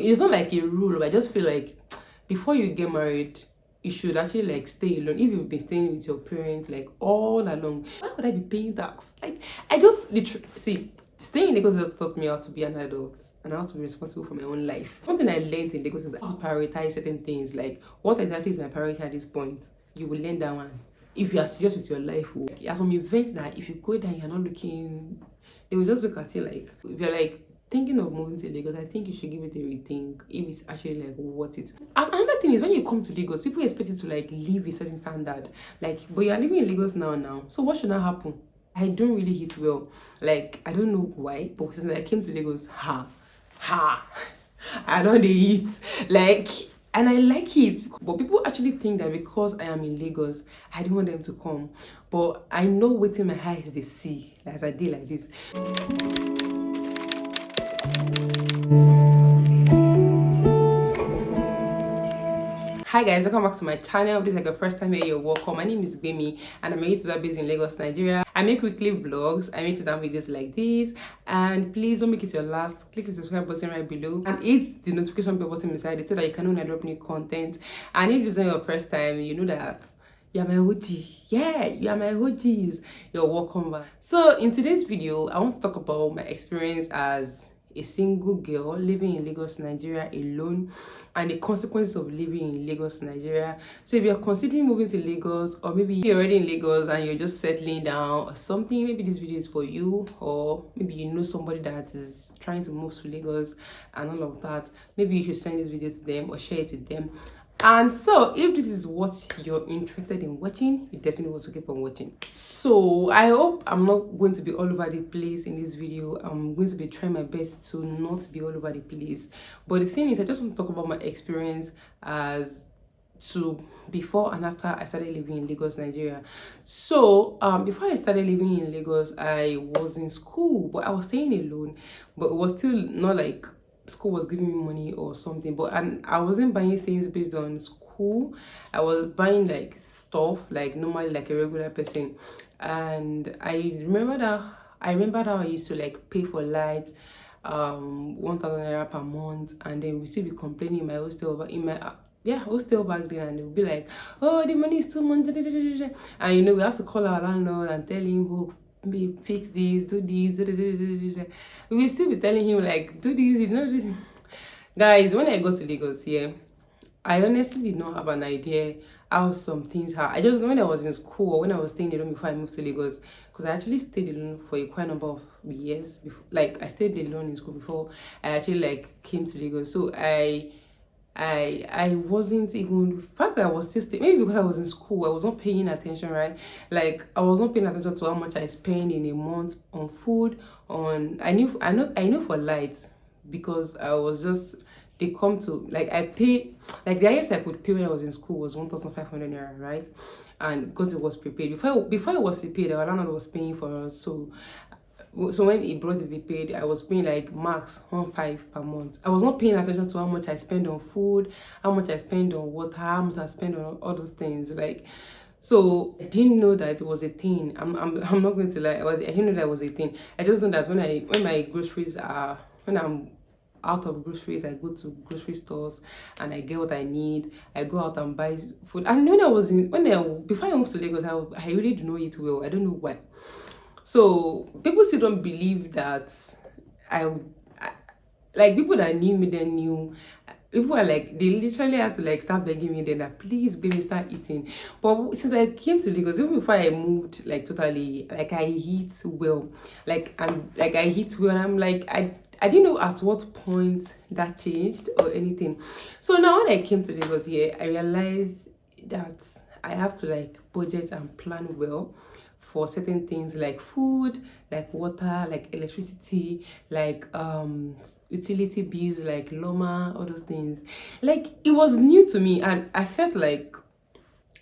It's not like a rule, but I just feel like before you get married, you should actually like stay alone. If you've been staying with your parents like all along, why would I be paying tax? Like, I just literally see, staying in Lagos just taught me how to be an adult and how to be responsible for my own life. One thing I learned in Lagos is how to prioritize certain things. Like, what exactly is my priority at this point? You will learn that one. If you are serious with your life, like, there's some events that if you go there, you're not looking, they will just look at you like, if you're like thinking of moving to Lagos, I think you should give it a rethink if it's actually like worth it. And another thing is, when you come to Lagos, people expect you to like live a certain standard. Like, but you're living in Lagos now. So what should not happen? I don't really hit well. Like, I don't know why, but since I came to Lagos, I don't eat. Like, and I like it. But people actually think that because I am in Lagos, I don't want them to come. But I know within my eyes they see as I did like this. Hi guys, welcome back to my channel. If this is like your first time here, you're welcome. My name is Gbemi and I'm a YouTuber based in Lagos, Nigeria. I make weekly vlogs, I make sit-down videos like this, and please don't make it your last. Click the subscribe button right below and hit the notification bell button beside it so that you can know when I drop new content. And if this is not your first time, you know that you're my OG. Yeah, you are my OGs. You're welcome back. So in today's video, I want to talk about my experience as a single girl living in Lagos, Nigeria alone, and the consequences of living in Lagos, Nigeria. So if you're considering moving to Lagos, or maybe you're already in Lagos and you're just settling down or something, maybe this video is for you, or maybe you know somebody that is trying to move to Lagos and all of that, maybe you should send this video to them or share it with them. And so if this is what you're interested in watching, you definitely want to keep on watching. So I hope I'm not going to be all over the place in this video. I'm going to be trying my best to not be all over the place. But the thing is, I just want to talk about my experience as to before and after I started living in Lagos, Nigeria. So before I started living in Lagos, I was in school, but I was staying alone. But it was still not like school was giving me money or something, but I wasn't buying things based on school. I was buying like stuff like normally like a regular person. And I remember how I used to like pay for lights 1,000 naira per month, and then we still be complaining in my hostel hostel back then, and they would be like, oh, the money is too much, and you know, we have to call our landlord and tell him, oh, fix this, do this, we will still be telling him like, do this, you know this. Guys, when I got to Lagos here, I honestly did not have an idea how some things are. I just, when I was in school or when I was staying alone before I moved to Lagos, because I actually stayed alone for a quite number of years before, like I stayed alone in school before I actually like came to Lagos. So I wasn't even, the fact that I was still staying, maybe because I was in school, I was not paying attention, right? Like, I was not paying attention to how much I spend in a month on food, I know for light, because I was just, they come to, like, I pay, like, the highest I could pay when I was in school was 1,500 naira, right? And because it was prepaid, before it was prepaid, our landlord was paying for us. So when he brought the prepaid, I was paying like max 1.5 per month. I was not paying attention to how much I spend on food, how much I spend on water, how much I spend on all those things. Like, so I didn't know that it was a thing. I'm not going to lie. I didn't know that it was a thing. I just know that when my groceries are, when I'm out of groceries, I go to grocery stores and I get what I need. I go out and buy food. And before I moved to Lagos, I really do not eat well. I don't know why. So people still don't believe that I like, people that knew me then knew. People are like, they literally had to like start begging me then that please baby start eating. But since I came to Lagos, even before I moved like totally, like I eat well. Like I eat well, and I'm like, I didn't know at what point that changed or anything. So now when I came to Lagos here, I realized that I have to like budget and plan well for certain things like food, like water, like electricity, like utility bills, like Loma, all those things. Like, it was new to me, and I felt like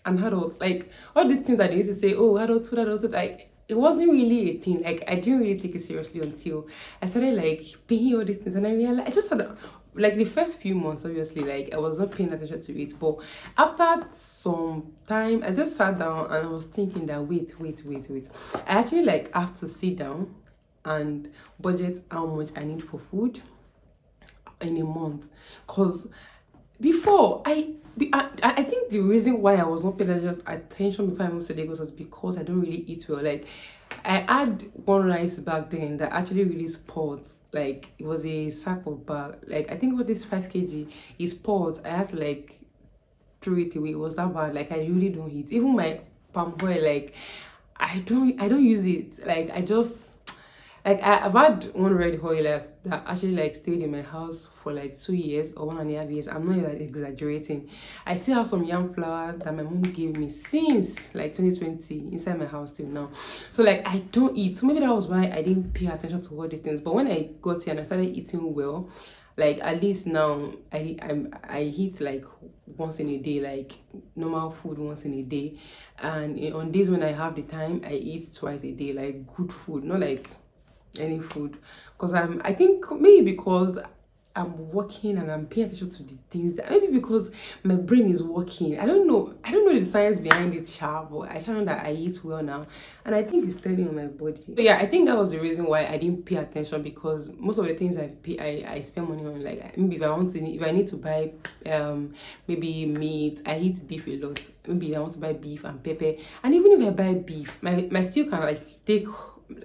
an adult. Like, all these things that they used to say, oh, adulthood, like, it wasn't really a thing. Like, I didn't really take it seriously until I started like paying all these things, and I realized, I just started, like, the first few months, obviously, like, I was not paying attention to it. But after some time, I just sat down and I was thinking that, wait. I actually, like, have to sit down and budget how much I need for food, in a month. Because before I think the reason why I was not paying attention before I moved to Lagos was because I don't really eat well. Like, I had one rice back then that actually really spoiled. Like, it was a sack of bag. Like, I think what this 5 kg is spoiled. I had to like throw it away. It was that bad. Like, I really don't eat. Even my palm oil, like, I don't use it. Like, I just like I've had one red oilers that actually like stayed in my house for like 2 years or 1.5 years. I'm not like exaggerating. I still have some yam flour that my mom gave me since like 2020 inside my house till now. So like I don't eat. So maybe that was why I didn't pay attention to all these things. But when I got here and I started eating well, like at least now I eat like once in a day, like normal food once in a day, and on days when I have the time I eat twice a day, like good food, not like any food. Because I think maybe because I'm working and I'm paying attention to the things, maybe because my brain is working. I don't know the science behind it, sharp, but I know that I eat well now, and I think it's telling on my body. So yeah, I think that was the reason why I didn't pay attention, because most of the things I spend money on, like maybe if I need to buy maybe meat, I eat beef a lot. Maybe I want to buy beef and pepper, and even if I buy beef, my stew can like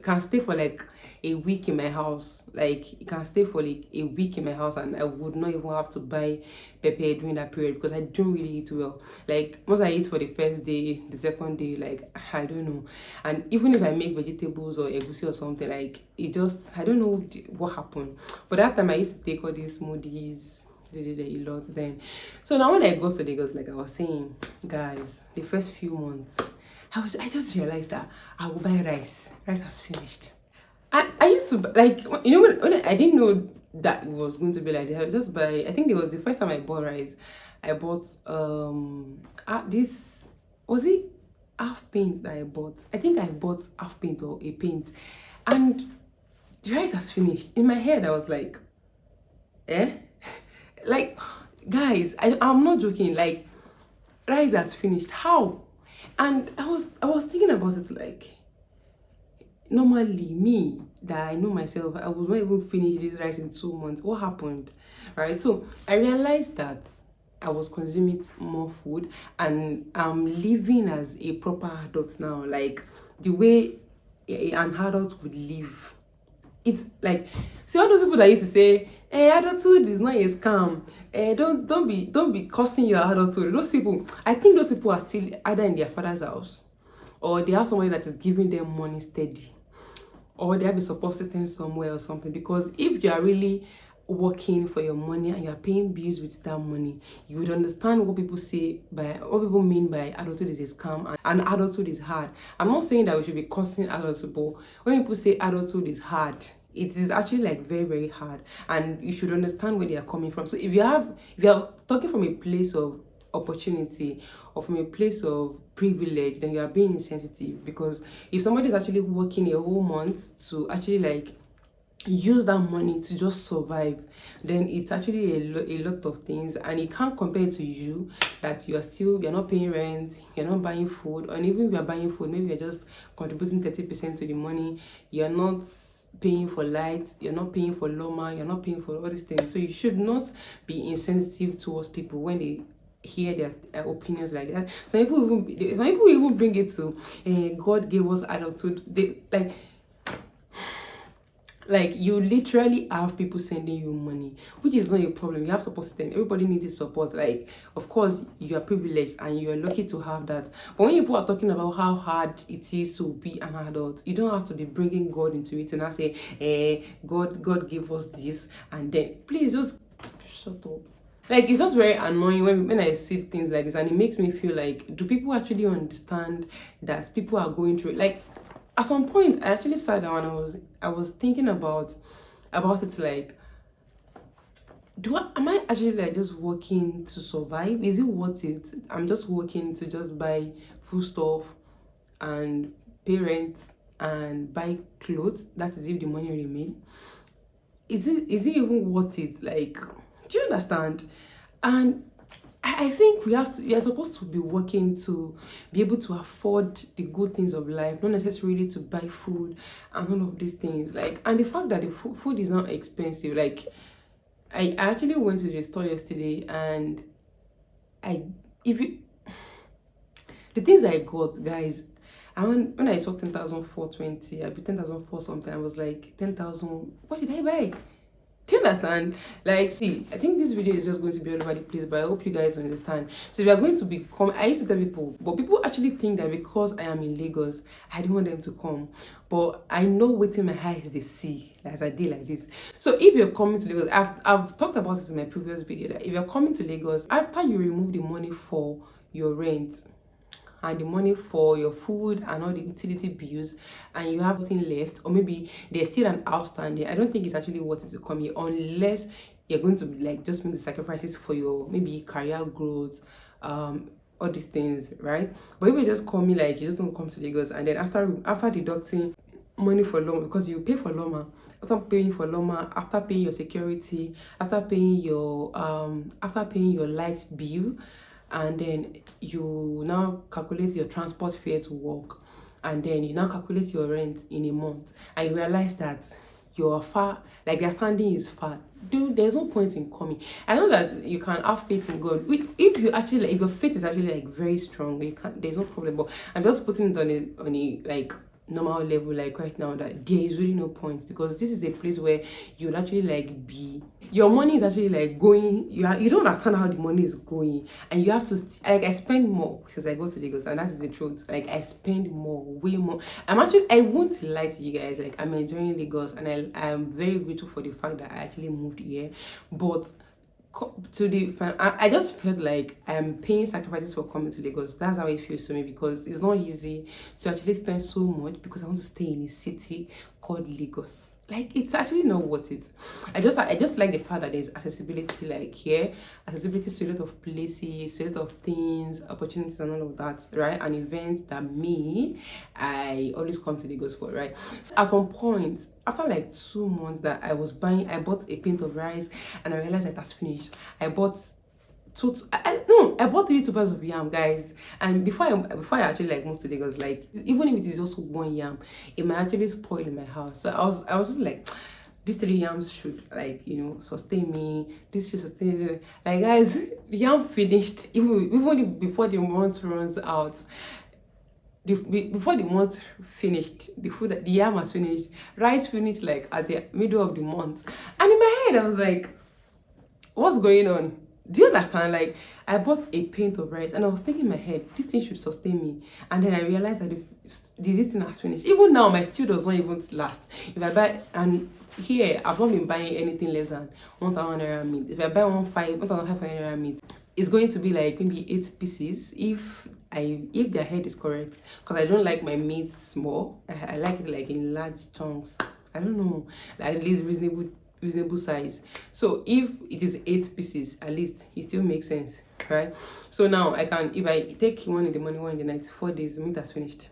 can stay for like a week in my house. Like, it can stay for like a week in my house, and I would not even have to buy pepper during that period, because I don't really eat well. Like, once I eat for the first day, the second day, like I don't know. And even if I make vegetables or egusi or something, like it just, I don't know what happened. But that time I used to take all these smoothies a lot then. So now when I got to Lagos, like I was saying, guys, the first few months I just realized that I will buy rice has finished. I used to like, when I didn't know that it was going to be like that. I would just buy, I think it was the first time I bought rice. I bought this, was it half paint that I bought? I think I bought half paint or a paint, and the rice has finished. In my head I was like, eh? Like, guys, I'm not joking. Like, rice has finished. How? And I was thinking about it, like, normally me, that I know myself, I would not even finish this rice in 2 months. What happened? Right? So I realized that I was consuming more food, and I'm living as a proper adult now, like the way an adult would live. It's like, see, all those people that used to say, adulthood is not a scam, don't be cursing your adulthood. Those people, I think those people are still either in their father's house, or they have somebody that is giving them money steady, or they have a support system somewhere or something. Because if you are really working for your money and you're paying bills with that money, you would understand what people mean by adulthood is a scam and adulthood is hard. I'm not saying that we should be cursing adulthood, but when people say adulthood is hard, it is actually like very, very hard, and you should understand where they are coming from. So if you are talking from a place of opportunity or from a place of privilege, then you are being insensitive. Because if somebody is actually working a whole month to actually like use that money to just survive, then it's actually a lot of things, and you can't compare it to you, that you're not paying rent, you're not buying food, and even if you're buying food, maybe you're just contributing 30% to the money, you're not paying for light, you're not paying for loma, you're not paying for all these things. So you should not be insensitive towards people when they hear their opinions like that. Some people even bring it to God gave us adulthood. They like you literally have people sending you money, which is not a problem. You have support system. Everybody needs support. Like, of course, you are privileged and you are lucky to have that. But when people are talking about how hard it is to be an adult, you don't have to be bringing God into it and I say, God gave us this, and then please just shut up. Like, it's just very annoying when I see things like this, and it makes me feel like, do people actually understand that people are going through it? Like, at some point I actually sat down and I was thinking about it, like, am I actually like just working to survive? Is it worth it? I'm just working to just buy food stuff and pay rent and buy clothes. That is if the money remain. Is it even worth it? Like, do you understand? And I think we are supposed to be working to be able to afford the good things of life, not necessarily to buy food and all of these things. Like, and the fact that the food is not expensive, like, I actually went to the store yesterday, and I if you the things I got, guys. And when I saw 10,420, I be 10,004 something. I was like 10,000. What did I buy? Do you understand? Like, see, I think this video is just going to be all over the place, but I hope you guys understand. So we are going to become. I used to tell people, but people actually think that because I am in Lagos, I don't want them to come. But I know within my eyes they see as I did like this. So if you're coming to Lagos, I've talked about this in my previous video, that if you're coming to Lagos, after you remove the money for your rent and the money for your food and all the utility bills, and you have nothing left, or maybe there's still an outstanding, I don't think it's actually worth it to come here unless you're going to like just make the sacrifices for your maybe career growth, all these things, right? But if you just call me like you just don't come to Lagos, and then after deducting money for Loma, because you pay for Loma, after paying for Loma, after paying your security, after paying your light bill, and then you now calculate your transport fare to work, and then you now calculate your rent in a month, and you realize that you're far, like their standing is far. Dude, there's no point in coming. I know that you can have faith in God. If you actually like, if your faith is actually like very strong, you can, there's no problem. But I'm just putting it on a like normal level, like right now, that there is really no point, because this is a place where you'll actually like be, your money is actually like going, you don't understand how the money is going, and you have to like, I spend more since I go to Lagos, and that's the truth. Like I spend more, way more. I won't lie to you guys, like I'm enjoying Lagos, and I'm very grateful for the fact that I actually moved here. But to the I just felt like I'm paying sacrifices for coming to Lagos. That's how it feels to me, because it's not easy to actually spend so much because I want to stay in a city called Lagos. Like it's actually not worth it. I just like the fact that there's accessibility, like here, accessibility to a lot of places, to a lot of things, opportunities and all of that, right? And events that I always come to Lagos for, right? So at some point, after like 2 months that I bought a pint of rice, and I realized that that's finished. I bought I bought 3 tubers of yam, guys. And before I actually like moved to Lagos, like even if it is just 1 yam, it might actually spoil in my house. So I was just like, these 3 yams should like, you know, sustain me. This should sustain me. Like guys, the yam finished even before the month runs out. Before the month finished, the yam was finished. Rice finished like at the middle of the month. And in my head, I was like, what's going on? Do you understand? Like I bought a pint of rice, and I was thinking in my head, this thing should sustain me. And then I realized that this thing has finished. Even now, my stew does not even last. If I buy, and here I've not been buying anything less than 1,000 naira meat. If I buy 1,500 naira meat, it's going to be like maybe 8 pieces if their head is correct, because I don't like my meat small. I like it like in large chunks. I don't know, like at least reasonable size. So if it is 8 pieces, at least it still makes sense, right? So now I can, if I take one in the morning, one in the night, 4 days, the meat has finished.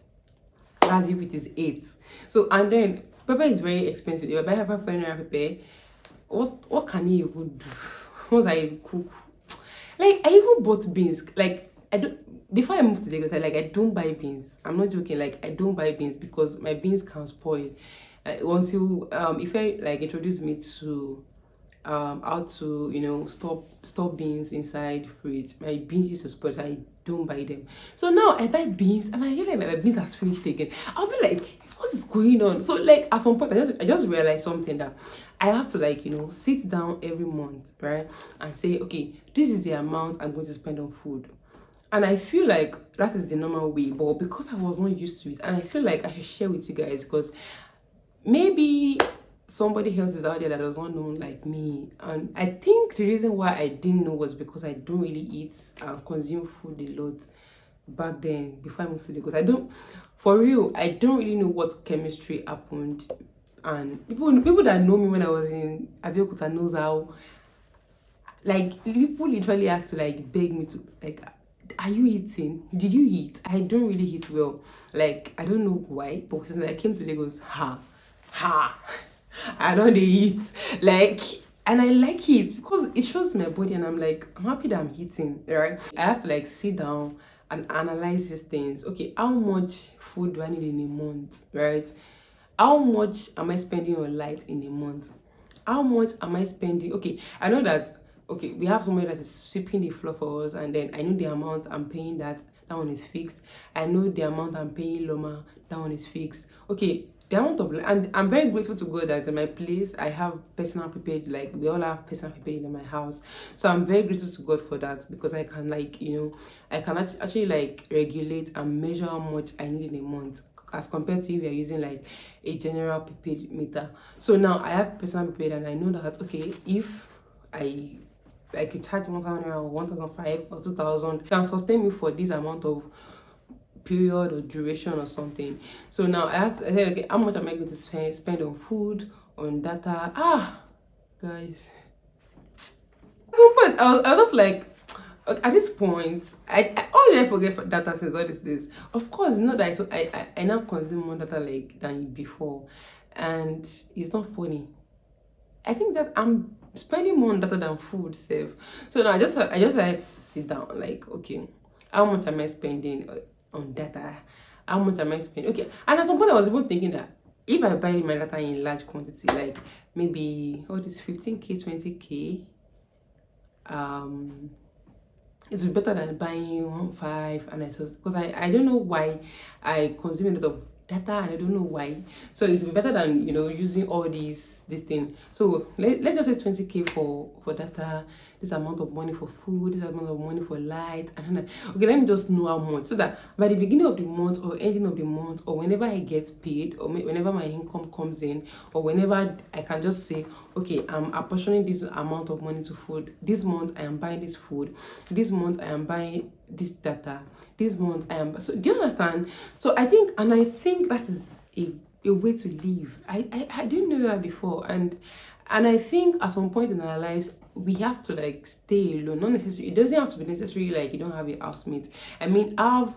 That's if it is 8. So, and then pepper is very expensive. If I buy pepper for pepper, what can you even do once I cook? Like I even bought beans. Like I don't, before I moved to Lagos, I don't buy beans. I'm not joking. Like I don't buy beans because my beans can spoil. Until if I like introduce me to how to, you know, store beans inside fridge, my beans used to spoil, so I don't buy them. So now I buy beans, and I realize my beans has finished again. I'll be like, what is going on? So like at some point I just realized something, that I have to like, you know, sit down every month, right, and say, okay, this is the amount I'm going to spend on food. And I feel like that is the normal way, but because I was not used to it, and I feel like I should share with you guys, because maybe somebody else is out there that does not know like me. And I think the reason why I didn't know was because I don't really eat and consume food a lot back then, before I moved to Lagos. I don't really know what chemistry happened. And people that know me when I was in Abeokuta knows how, like, people literally have to like beg me to like, are you eating? Did you eat? I don't really eat well. Like, I don't know why, but since I came to Lagos, I don't eat. Like, and I like it because it shows my body, and I'm like, I'm happy that I'm eating, right? I have to like sit down and analyze these things. Okay, how much food do I need in a month, right? How much am I spending on light in a month? how much am I spending? Okay, I know that, okay, we have somebody that is sweeping the floor for us, and then I know the amount I'm paying, that one is fixed. I know the amount I'm paying Loma, that one is fixed. Okay, the amount of, and I'm very grateful to God that in my place I have personal prepaid, like we all have personal prepaid in my house. So I'm very grateful to God for that, because I can, like, I can actually like regulate and measure how much I need in a month, as compared to if you're using like a general prepaid meter. So now I have personal prepaid, and I know that, okay, if I could charge 1,000 or 1,500 or 2,000, can sustain me for this amount of period or duration or something. So now I said, okay, how much am I going to spend on food, on data? Guys, at some point I was just like, okay, at this point, I all did I forget for data since all these days. Of course, not that I now consume more data like than before, and it's not funny. I think that I'm spending more on data than food save. So now I just like sit down, like, okay, how much am I spending on data? How much am I spending? Okay, and at some point I was even thinking that if I buy my data in large quantity, like maybe all this 15k, 20k, it's better than buying 1.5, and because I don't know why I consume a lot of data, and I don't know why. So it would be better than using all this thing. So let's just say 20k for data, this amount of money for food, this amount of money for light, and then okay, let me just know how much, so that by the beginning of the month or ending of the month, or whenever I get paid, or whenever my income comes in, or whenever I can just say, okay, I'm apportioning this amount of money to food. This month I am buying this food, this month I am buying this data, this month I am. So do you understand? So I think that is a way to live. I didn't know that before, and I think at some point in our lives we have to like stay alone. Not necessarily, it doesn't have to be necessarily like you don't have a housemate. I mean, have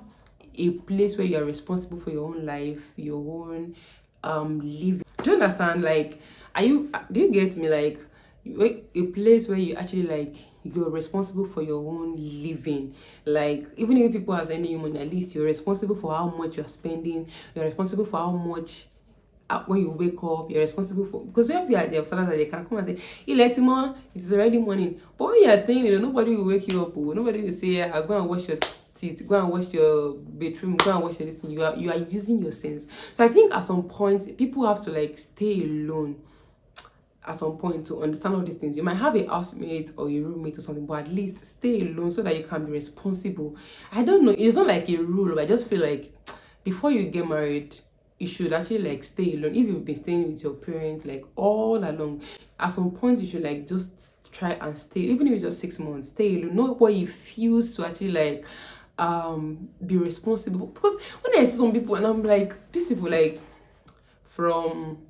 a place where you are responsible for your own life, your own living. Do you understand? Like, do you get me? Like, a place where you actually like you're responsible for your own living. Like, even if people are sending you money, at least you're responsible for how much you're spending. You're responsible for how much when you wake up, you're responsible for, because you have your fathers that they can come and say, it's already morning. But when you are staying, nobody will wake you up. Nobody will say, go and wash your teeth, go and wash your bedroom, go and wash your thing. You are using your sense. So I think at some point people have to like stay alone at some point to understand all these things. You might have a housemate or a roommate or something, but at least stay alone so that you can be responsible. I don't know, it's not like a rule, but I just feel like before you get married, you should actually like stay alone. If you've been staying with your parents like all along, at some point you should like just try and stay, even if it's just 6 months, stay alone. Know what it feels to actually like be responsible. Because when I see some people and I'm like, these people like from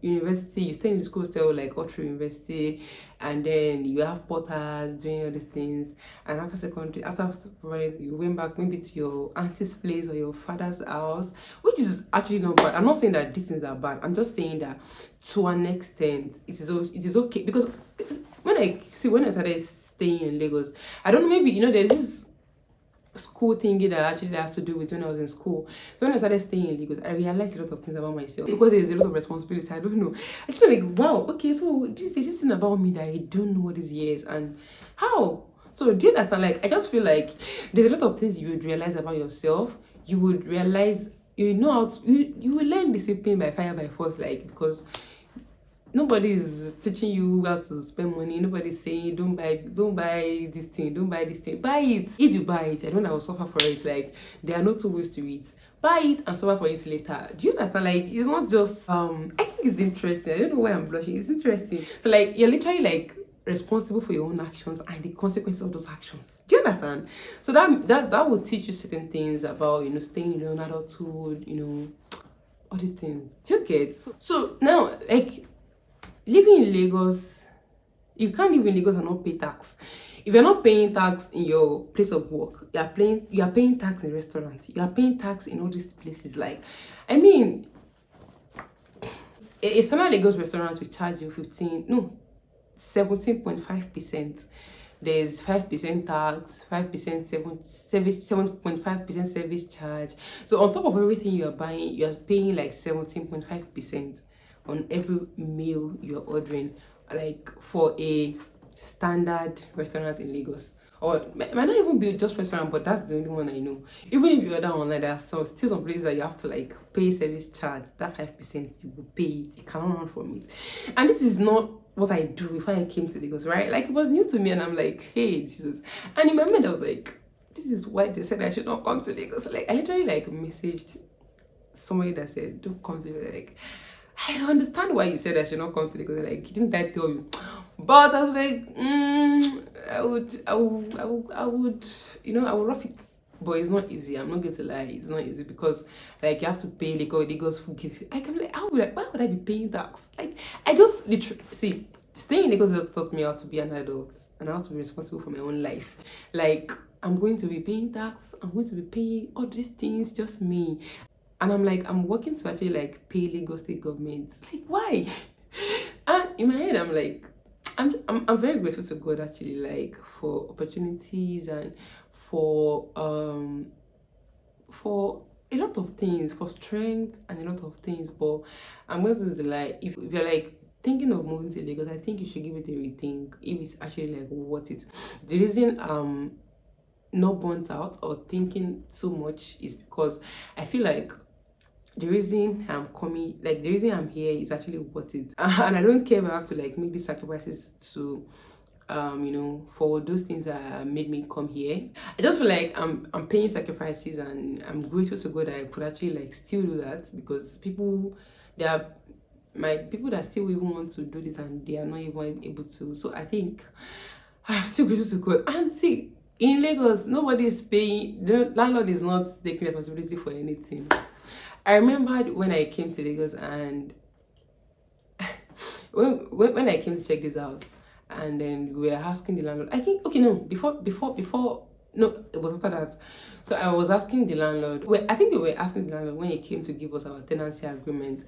university, you stay in the school still like all through university, and then you have porters doing all these things, and after secondary, after you went back maybe to your auntie's place or your father's house, which is actually not bad. I'm not saying that these things are bad, I'm just saying that to an extent it is okay. Because when I started staying in Lagos, I don't know, maybe there's this school thingy that actually has to do with when I was in school. So when I started staying in Lagos, I realized a lot of things about myself, because there's a lot of responsibility. I don't know. I just like, wow, okay, so there's this thing about me that I don't know what this is and how. So do you understand? Like, I just feel like there's a lot of things you would realize about yourself. You would realize, you will learn discipline by fire by force, like, because nobody is teaching you how to spend money. Nobody's saying don't buy this thing, don't buy this thing. Buy it. If you buy it, I don't know, I will suffer for it. Like, there are no two ways to it. Buy it and suffer for it later. Do you understand? Like, it's not just I think it's interesting. I don't know why I'm blushing. It's interesting. So like, you're literally like responsible for your own actions and the consequences of those actions. Do you understand? So that will teach you certain things about staying alone, adulthood, all these things. Do you get? So now, like, living in Lagos, you can't live in Lagos and not pay tax. If you're not paying tax in your place of work, you are paying tax in restaurants, you are paying tax in all these places. Like, I mean, a standard Lagos restaurant will charge you 17.5%. There's 5% tax, 5% service, 7.5% service charge. So on top of everything you are buying, you are paying like 17.5%. on every meal you're ordering, like for a standard restaurant in Lagos. Or it might not even be just restaurant, but that's the only one I know. Even if you order online, there are still some places that you have to like pay service charge. That 5% you will pay it. You cannot run from it. And this is not what I do before I came to Lagos, right? Like, it was new to me, and I'm like, hey, Jesus. And in my mind, I was like, this is why they said I should not come to Lagos. Like, I literally like messaged somebody that said, don't come to Lagos. Like, I understand why you said I should not come to Lagos. Like, didn't I tell you? But I was like, I would, you know, I would rough it. But it's not easy. I'm not going to lie. It's not easy because, like, you have to pay Lagos food. Like, I'm like, why would I be paying tax? Like, I just literally see. Staying in Lagos just taught me how to be an adult and how to be responsible for my own life. Like, I'm going to be paying tax. I'm going to be paying all these things, just me. And I'm like, I'm working to actually like pay Lagos state government. Like, why? And in my head, I'm like, I'm very grateful to God actually, like, for opportunities and for a lot of things, for strength and a lot of things. But I'm going to say, like, if you're like thinking of moving to Lagos, I think you should give it a rethink if it's actually like worth it. The reason not burnt out or thinking too much is because I feel like the reason I'm coming, like the reason I'm here is actually worth it. And I don't care if I have to like make these sacrifices to you know, for those things that made me come here. I just feel like I'm paying sacrifices, and I'm grateful to God that I could actually like still do that, because people, there are my people that still even want to do this and they are not even able to. So I think I'm still grateful to God. And see, in Lagos, nobody is paying, the landlord is not taking responsibility for anything. I remembered when I came to Lagos, and when I came to check this house, and then we were asking the landlord, I think, okay, no, before, no, it was after that. So I was asking the landlord, well, I think we were asking the landlord when he came to give us our tenancy agreement.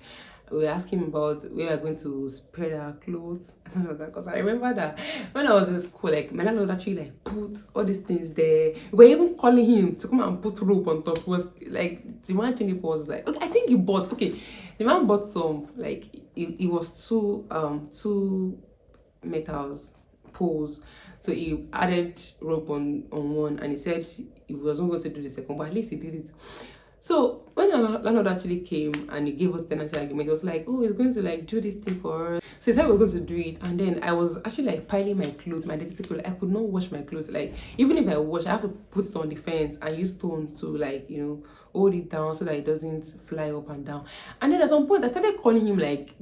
We were asking about where we are going to spread our clothes and all of that. Because I remember that when I was in school, like, my landlord actually like put all these things there. We were even calling him to come and put rope on top. It was like, the man thing was like, okay, I think he bought, okay, the man bought some, like, it was two metals poles, so he added rope on one, and he said he wasn't going to do the second, but at least he did it. So when our landlord actually came and he gave us tenancy agreement, he was like, oh, he's going to like do this thing for us. So he said we were going to do it, and then I was actually like piling my clothes, my dirty clothes. I could not wash my clothes. Like, even if I wash, I have to put it on the fence and use stone to, like, you know, hold it down so that it doesn't fly up and down. And then at some point I started calling him like,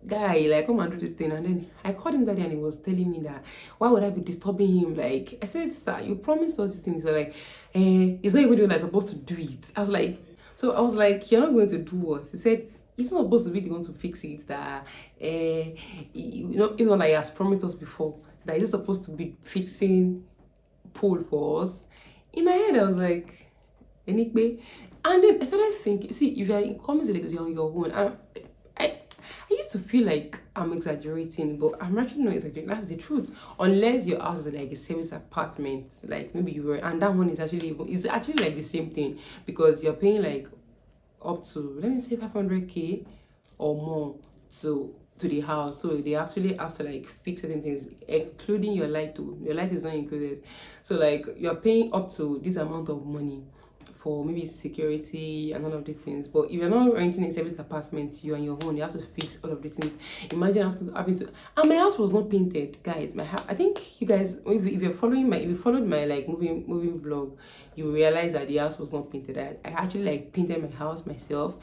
guy, like, come and do this thing. And then I called him that day, and he was telling me that why would I be disturbing him? Like, I said, sir, you promised us this thing. So like, he's not even the one that's supposed to do it. I was like, you're not going to do what? He said, he's not supposed to be the one to fix it. That you know, even like he has promised us before, that he's supposed to be fixing pole for us. In my head, I was like, anyway. And then I started thinking, see, if you're coming to Lagos, you're on your own. I used to feel like I'm exaggerating, but I'm actually not exaggerating. That's the truth. Unless your house is like a service apartment, like maybe you were, and that one is actually like the same thing, because you're paying like up to, let me say, 500k or more to the house. So they actually have to like fix certain things, including your light too. Your light is not included. So like you're paying up to this amount of money for maybe security and all of these things. But if you're not renting a service apartment, you're on your own, you have to fix all of these things. Imagine having to, and my house was not painted, guys. My house, I think you guys, if you followed my like moving vlog, you realize that the house was not painted. I actually like painted my house myself.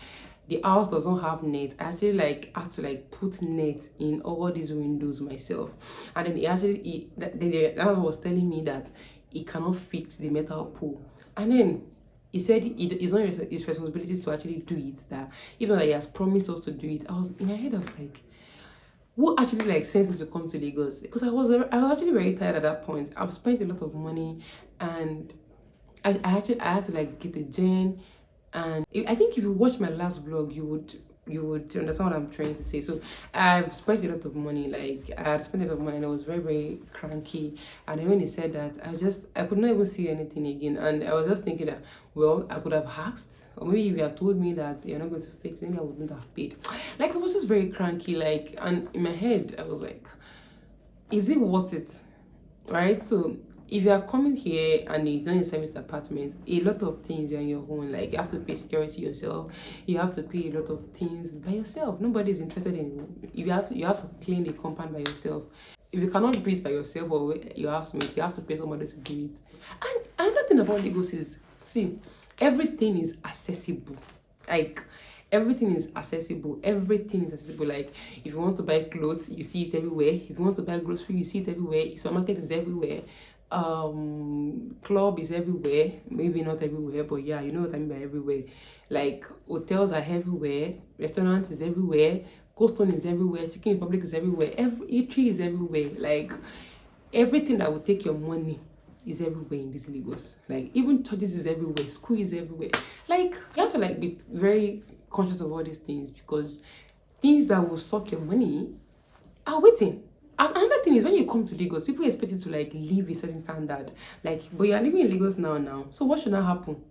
The house doesn't have net. I actually like had to like put net in all these windows myself. And then the landlord was telling me that he cannot fix the metal pole. And then he said it's not his responsibility to actually do it, that even though he has promised us to do it. I was in my head, I was like, who actually like sent me to come to Lagos? Because I was actually very tired at that point. I've spent a lot of money, and I had to like get a gen. And I think if you watch my last vlog, you would you would understand what I'm trying to say. So I've spent a lot of money, like I had spent a lot of money and I was very, very cranky. And then when he said that, I could not even see anything again. And I was just thinking that, well, I could have asked, or maybe if you had told me that you're not going to fix it, maybe I wouldn't have paid. Like, I was just very cranky, like, and in my head, I was like, is it worth it? Right? So if you are coming here and it's not a service apartment, a lot of things are on your own. Like, you have to pay security yourself, you have to pay a lot of things by yourself. Nobody's interested in you. You have to clean the compound by yourself. If you cannot do it by yourself or your housemates, you have to pay somebody to do it. And another thing about Lagos is, see, everything is accessible. Like, everything is accessible. Everything is accessible. Like, if you want to buy clothes, you see it everywhere. If you want to buy groceries, you see it everywhere. Supermarket is everywhere. Club is everywhere. Maybe not everywhere, but yeah, you know what I mean by everywhere. Like, hotels are everywhere. Restaurants is everywhere. Cold Stone is everywhere. Chicken Republic is everywhere. Every eatery is everywhere. Like, everything that will take your money is everywhere in this Lagos. Like, even churches is everywhere. School is everywhere. Like, you have to like be very conscious of all these things, because things that will suck your money are waiting. And another thing is, when you come to Lagos, people expect you to like live a certain standard. Like, but you are living in Lagos now. So what should not happen?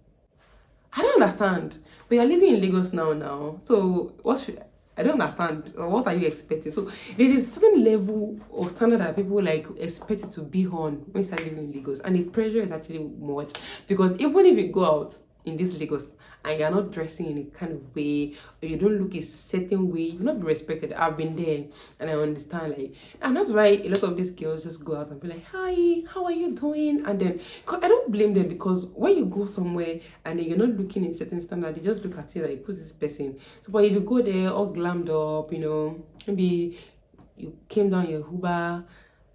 I don't understand. But you are living in Lagos now. So I don't understand. What are you expecting? So there's a certain level or standard that people like expect you to be on when you start living in Lagos, and the pressure is actually much, because even if you go out in this Lagos and you're not dressing in a kind of way, or you don't look a certain way, you'll not be respected. I've been there and I understand, like, and that's why a lot of these girls just go out and be like, hi, how are you doing? And then, cause I don't blame them, because when you go somewhere and then you're not looking in certain standard, they just look at you like, who's this person? So but if you go there all glammed up, you know, maybe you came down your Uber,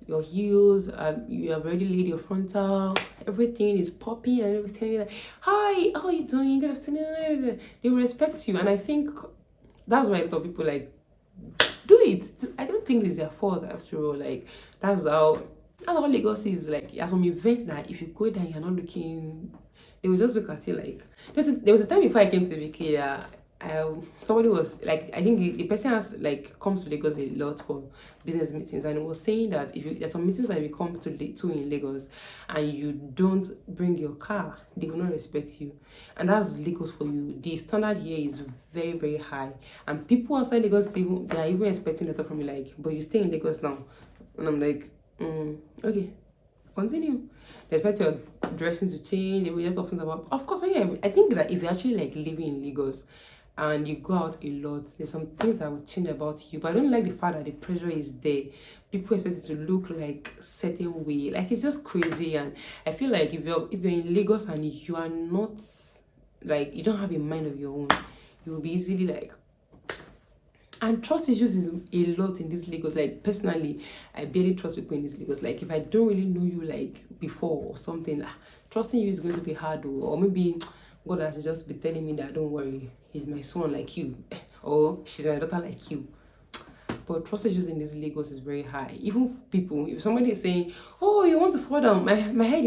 your heels, you have already laid your frontal, everything is popping and everything, you're like, hi, how are you doing, good afternoon, they will respect you. And I think that's why a lot of people like do it. I don't think it's their fault after all. Like, that's how Lagos is. Like, as some events that if you go there and you're not looking, they will just look at you like, there was a time before I came to VK, somebody was like, I think the person has like comes to Lagos a lot for business meetings, and was saying that if there's some meetings that you come to in Lagos and you don't bring your car, they will not respect you. And that's Lagos for you. The standard here is very, very high, and people outside Lagos, they are even expecting letter from you, like, but you stay in Lagos now. And I'm like, okay, continue. They expect your dressing to change. They will just talk things about, of course, yeah. I think that if you're actually like living in Lagos and you go out a lot, there's some things that will change about you. But I don't like the fact that the pressure is there. People expect you to look like certain way. Like, it's just crazy. And I feel like if you're in Lagos and you are not, like, you don't have a mind of your own, you will be easily like, and trust issues is a lot in this Lagos. Like, personally, I barely trust people in this Lagos. Like, if I don't really know you like before or something, trusting you is going to be hard. Or maybe God has just be telling me that, don't worry, he's my son like you, or she's my daughter like you. But trust issues in this Lagos is very high. Even people, if somebody is saying, oh, you want to fall down, my head,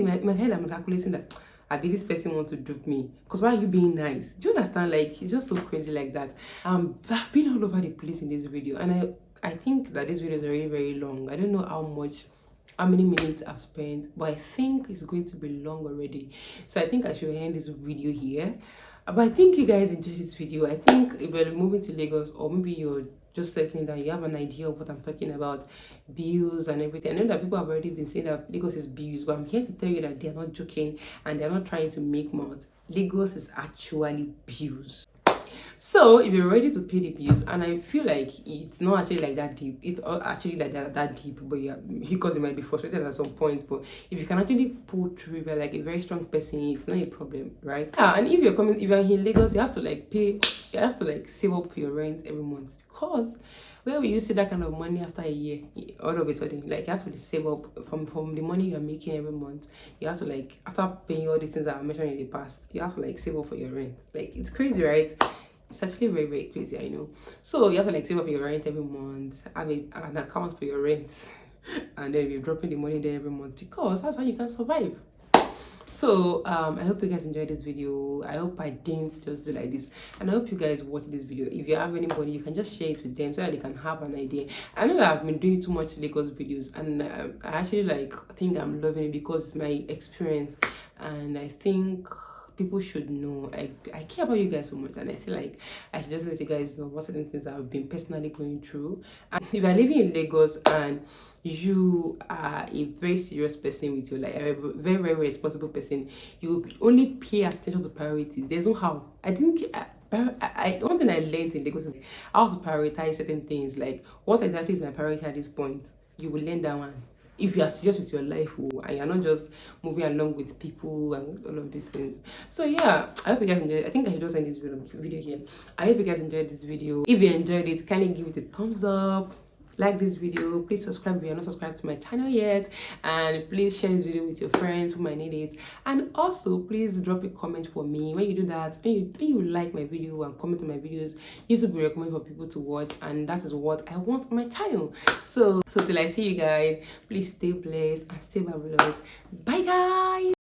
I'm calculating that I bet this person wants to dupe me. Because why are you being nice? Do you understand? Like, it's just so crazy like that. I've been all over the place in this video, and I think that this video is very, very long. I don't know how many minutes I've spent, but I think it's going to be long already. So I think I should end this video here. But I think you guys enjoyed this video. I think if you're moving to Lagos, or maybe you're just settling down, you have an idea of what I'm talking about, bills and everything. I know that people have already been saying that Lagos is bills, but I'm here to tell you that they're not joking and they're not trying to make mouth. Lagos is actually bills. So if you're ready to pay the bills, and I feel like it's not actually like that deep, it's actually like that deep, but yeah, because you might be frustrated at some point, but if you can actually pull through, if you're like a very strong person, it's not a problem, right? Yeah, and if you're in Lagos, you have to like save up your rent every month, because where will you see that kind of money after a year? All of a sudden, like, you have to save up from the money you're making every month. You have to, like, after paying all these things that I mentioned in the past, you have to like save up for your rent. Like, it's crazy, right? It's actually very, very crazy, I know. So you have to like save up your rent every month, have an account for your rent, and then you're dropping the money there every month, because that's how you can survive. So I hope you guys enjoyed this video. I hope I didn't just do like this, and I hope you guys watch this video. If you have anybody, you can just share it with them so that they can have an idea. I know that I've been doing too much Lagos videos, and I actually think I'm loving it because it's my experience, and I think people should know I care about you guys so much, and I feel like I should just let you guys know what certain things I've been personally going through. And if you're living in Lagos and you are a very serious person with your life, a very, very responsible person, you only pay attention to priorities. There's no how. I didn't one thing I learned in Lagos is how to prioritize certain things. Like, what exactly is my priority at this point? You will learn that one if you are serious with your life, and you're not just moving along with people and all of these things. So yeah, I hope you guys enjoyed. I think I should just end this video here. I hope you guys enjoyed this video. If you enjoyed it, kindly give it a thumbs up, like this video, please subscribe if you're not subscribed to my channel yet, and please share this video with your friends who might need it. And also, please drop a comment for me. When you do that, when you like my video and comment on my videos, YouTube will recommend for people to watch, and that is what I want on my channel. So till I see you guys, please stay blessed and stay fabulous. Bye guys.